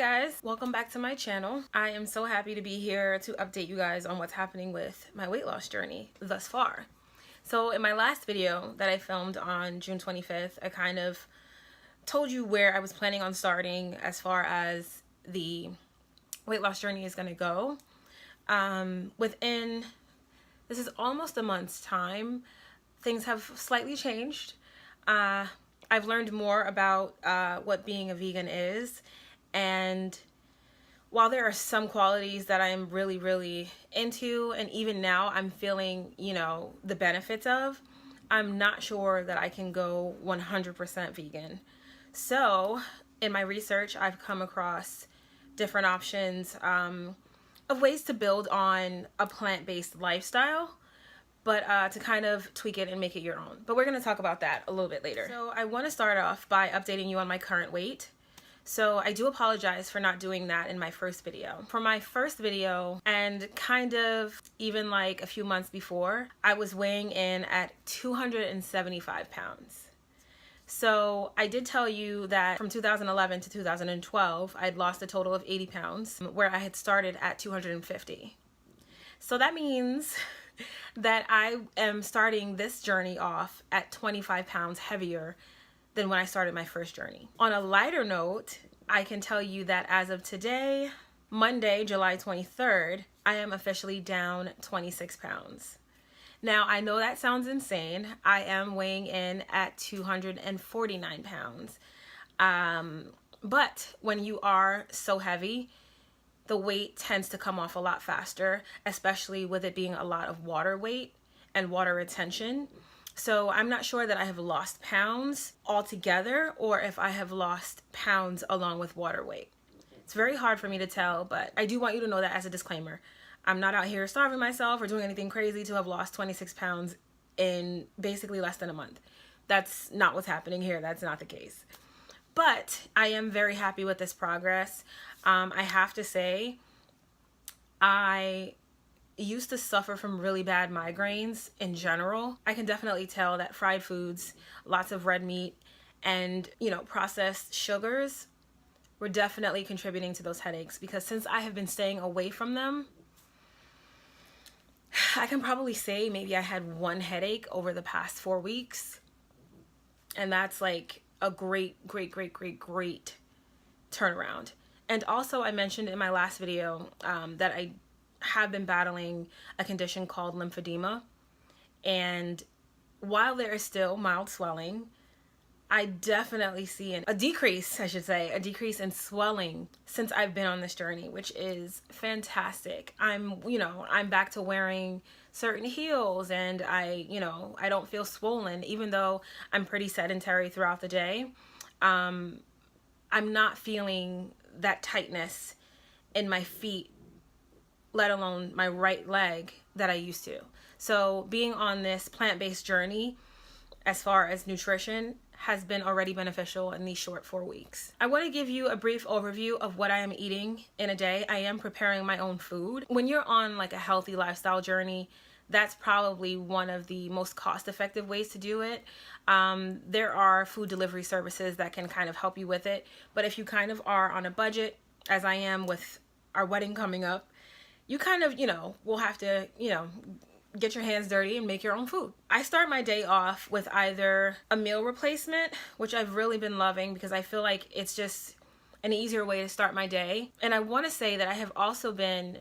guys, welcome back to my channel. I am so happy to be here to update you guys on what's happening with my weight loss journey thus far. So in my last video that I filmed on June 25th, I kind of told you where I was planning on starting as far as the weight loss journey is going to go. This is almost a month's time, things have slightly changed. I've learned more about what being a vegan is, and while there are some qualities that I'm really into, and even now I'm feeling, the benefits of, I'm not sure that I can go 100% vegan. So in my research, I've come across different options of ways to build on a plant-based lifestyle, but to kind of tweak it and make it your own. But we're going to talk about that a little bit later. So I want to start off by updating you on my current weight. So I do apologize for not doing that in my first video. For my first video, and kind of even like a few months before, I was weighing in at 275 pounds. So I did tell you that from 2011 to 2012, I'd lost a total of 80 pounds, where I had started at 250. So that means that I am starting this journey off at 25 pounds heavier than when I started my first journey. On a lighter note, I can tell you that as of today, Monday, July 23rd, I am officially down 26 pounds. Now, I know that sounds insane. I am weighing in at 249 pounds. But when you are so heavy, the weight tends to come off a lot faster, especially with it being a lot of water weight and water retention. So I'm not sure that I have lost pounds altogether or if I have lost pounds along with water weight. It's very hard for me to tell, but I do want you to know that as a disclaimer. I'm not out here starving myself or doing anything crazy to have lost 26 pounds in basically less than a month. That's not what's happening here. That's not the case. But I am very happy with this progress. I have to say, I used to suffer from really bad migraines in general. I can definitely tell that fried foods, lots of red meat, and processed sugars were definitely contributing to those headaches, because since I have been staying away from them, I can probably say maybe I had one headache over the past 4 weeks, and that's like a great turnaround. And also, I mentioned in my last video that I have been battling a condition called lymphedema, and while there is still mild swelling, I definitely see a decrease in swelling since I've been on this journey, which is fantastic. I'm back to wearing certain heels, and I don't feel swollen, even though I'm pretty sedentary throughout the day. I'm not feeling that tightness in my feet, let alone my right leg, that I used to. So being on this plant-based journey as far as nutrition has been already beneficial in these short 4 weeks. I want to give you a brief overview of what I am eating in a day. I am preparing my own food. When you're on like a healthy lifestyle journey, that's probably one of the most cost-effective ways to do it. There are food delivery services that can kind of help you with it, but if you kind of are on a budget, as I am with our wedding coming up, you kind of, will have to, get your hands dirty and make your own food. I start my day off with either a meal replacement, which I've really been loving because I feel like it's just an easier way to start my day. And I want to say that I have also been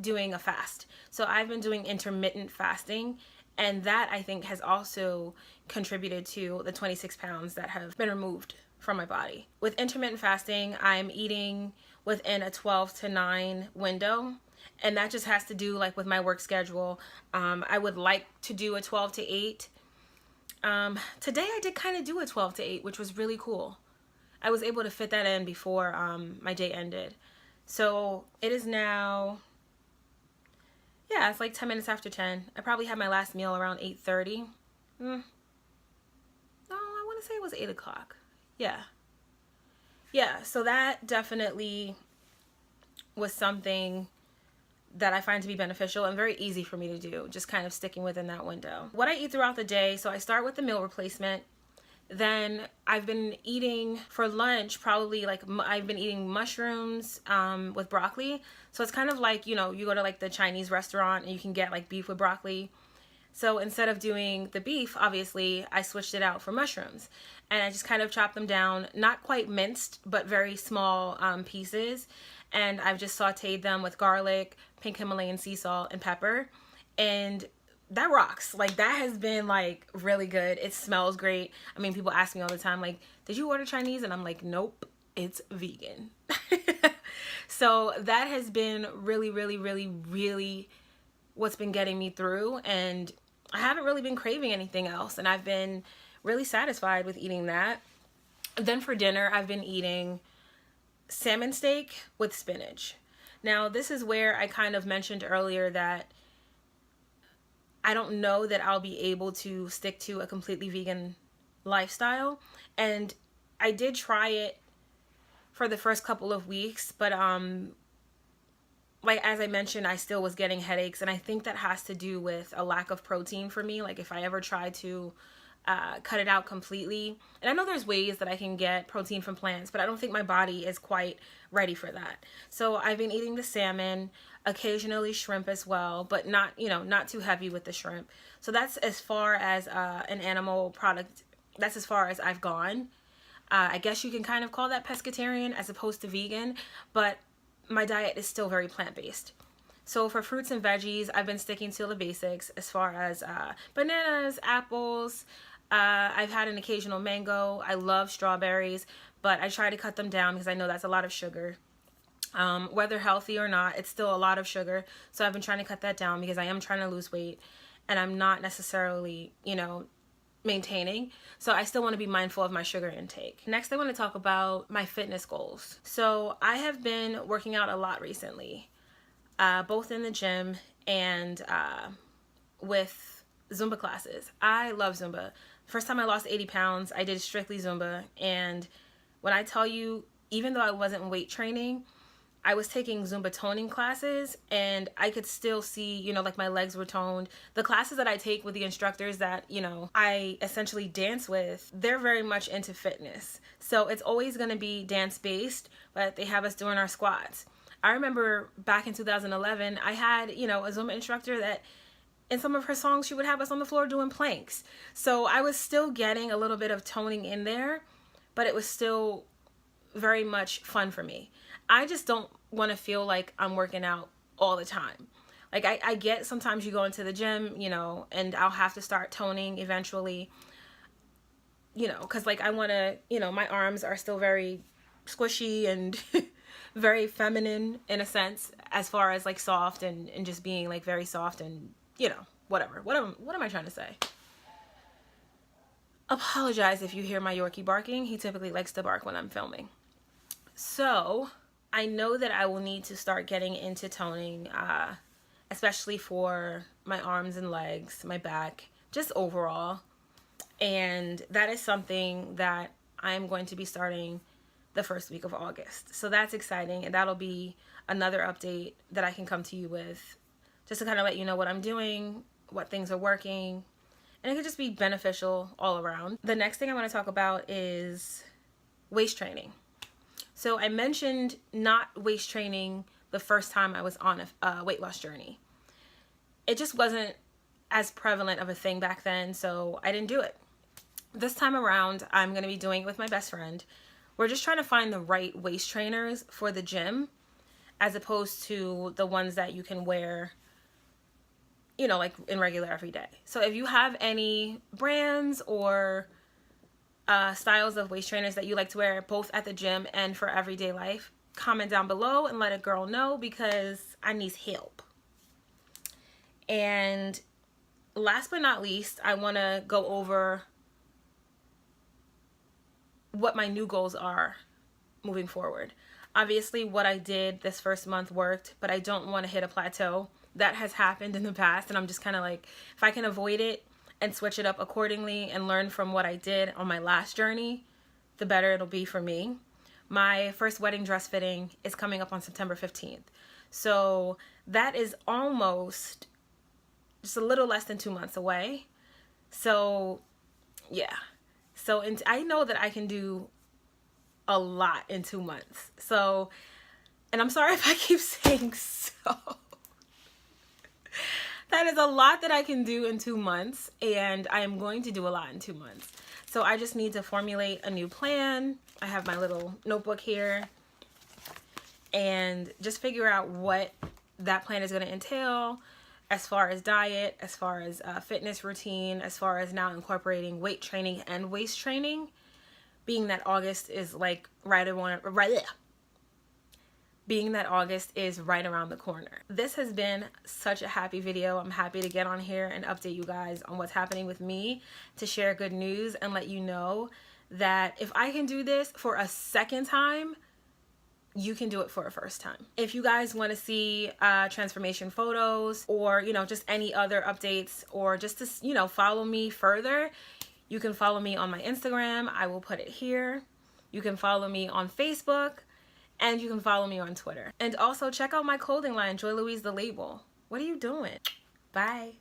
doing a fast. So I've been doing intermittent fasting, and that I think has also contributed to the 26 pounds that have been removed from my body. With intermittent fasting, I'm eating within a 12 to 9 window. And that just has to do like with my work schedule. I would like to do a 12 to 8. Today I did kind of do a 12 to 8, which was really cool. I was able to fit that in before my day ended. So it is now, yeah, it's like 10 minutes after 10. I probably had my last meal around 8:30. No, I want to say it was 8 o'clock. Yeah, so that definitely was something that I find to be beneficial and very easy for me to do, just kind of sticking within that window. What I eat throughout the day, so I start with the meal replacement. Then I've been eating for lunch, probably like I've been eating mushrooms with broccoli. So it's kind of like, you know, you go to like the Chinese restaurant and you can get like beef with broccoli. So instead of doing the beef, obviously, I switched it out for mushrooms. And I just kind of chopped them down, not quite minced, but very small pieces. And I've just sauteed them with garlic, pink Himalayan sea salt, and pepper. And that rocks. Like, that has been like really good. It smells great. I mean, people ask me all the time, like, did you order Chinese? And I'm like, nope, it's vegan. So that has been really, really, really, really what's been getting me through. And I haven't really been craving anything else. And I've been really satisfied with eating that. Then for dinner, I've been eating salmon steak with spinach. Now, this is where I kind of mentioned earlier that I don't know that I'll be able to stick to a completely vegan lifestyle. And I did try it for the first couple of weeks, but like as I mentioned, I still was getting headaches, and I think that has to do with a lack of protein for me. Like if I ever try to cut it out completely, and I know there's ways that I can get protein from plants, but I don't think my body is quite ready for that. So I've been eating the salmon, occasionally shrimp as well, but not, you know, not too heavy with the shrimp. So that's as far as an animal product, that's as far as I've gone. I guess you can kind of call that pescatarian as opposed to vegan, but my diet is still very plant-based. So for fruits and veggies, I've been sticking to the basics as far as bananas, apples. I've had an occasional mango. I love strawberries, but I try to cut them down because I know that's a lot of sugar. Whether healthy or not, it's still a lot of sugar. So I've been trying to cut that down because I am trying to lose weight, and I'm not necessarily, you know, maintaining. So I still want to be mindful of my sugar intake. Next, I want to talk about my fitness goals. So I have been working out a lot recently, both in the gym and with Zumba classes. I love Zumba. First time I lost 80 pounds, I did strictly Zumba. And when I tell you, even though I wasn't weight training, I was taking Zumba toning classes, and I could still see, you know, like my legs were toned. The classes that I take with the instructors that, you know, I essentially dance with, they're very much into fitness. So it's always going to be dance based, but they have us doing our squats. I remember back in 2011, I had, you know, a Zumba instructor that in some of her songs, she would have us on the floor doing planks. So I was still getting a little bit of toning in there, but it was still very much fun for me. I just don't want to feel like I'm working out all the time. Like I get sometimes you go into the gym, you know, and I'll have to start toning eventually, you know, because like I want to, you know, my arms are still very squishy and very feminine in a sense, as far as like soft and just being like very soft and, you know, whatever. What am I trying to say? Apologize if you hear my Yorkie barking. He typically likes to bark when I'm filming. So I know that I will need to start getting into toning, especially for my arms and legs, my back, just overall. And that is something that I'm going to be starting the first week of August. So that's exciting, and that'll be another update that I can come to you with, just to kind of let you know what I'm doing, what things are working, and it could just be beneficial all around. The next thing I want to talk about is waist training. So I mentioned not waist training the first time I was on a weight loss journey. It just wasn't as prevalent of a thing back then, so I didn't do it. This time around, I'm going to be doing it with my best friend. We're just trying to find the right waist trainers for the gym, as opposed to the ones that you can wear, you know, like in regular everyday. So if you have any brands or styles of waist trainers that you like to wear both at the gym and for everyday life, comment down below and let a girl know, because I need help. And last but not least, I want to go over what my new goals are moving forward. Obviously, what I did this first month worked, but I don't want to hit a plateau. That has happened in the past, and I'm just kind of like, if I can avoid it and switch it up accordingly and learn from what I did on my last journey, the better it'll be for me. My first wedding dress fitting is coming up on September 15th. So that is almost just a little less than 2 months away. So yeah, So I know that I can do a lot in 2 months. So, and I'm sorry if I keep saying so. That is a lot that I can do in 2 months, and I am going to do a lot in 2 months. So I just need to formulate a new plan. I have my little notebook here, and just figure out what that plan is going to entail as far as diet, as far as fitness routine, as far as now incorporating weight training and waist training, being that August is like right around the corner. This has been such a happy video. I'm happy to get on here and update you guys on what's happening with me, to share good news and let you know that if I can do this for a second time, you can do it for a first time. If you guys want to see transformation photos, or just any other updates, or just to follow me further, you can follow me on my Instagram. I will put it here. You can follow me on Facebook, and you can follow me on Twitter. And also check out my clothing line, Joi-Louise the Label. What are you doing? Bye.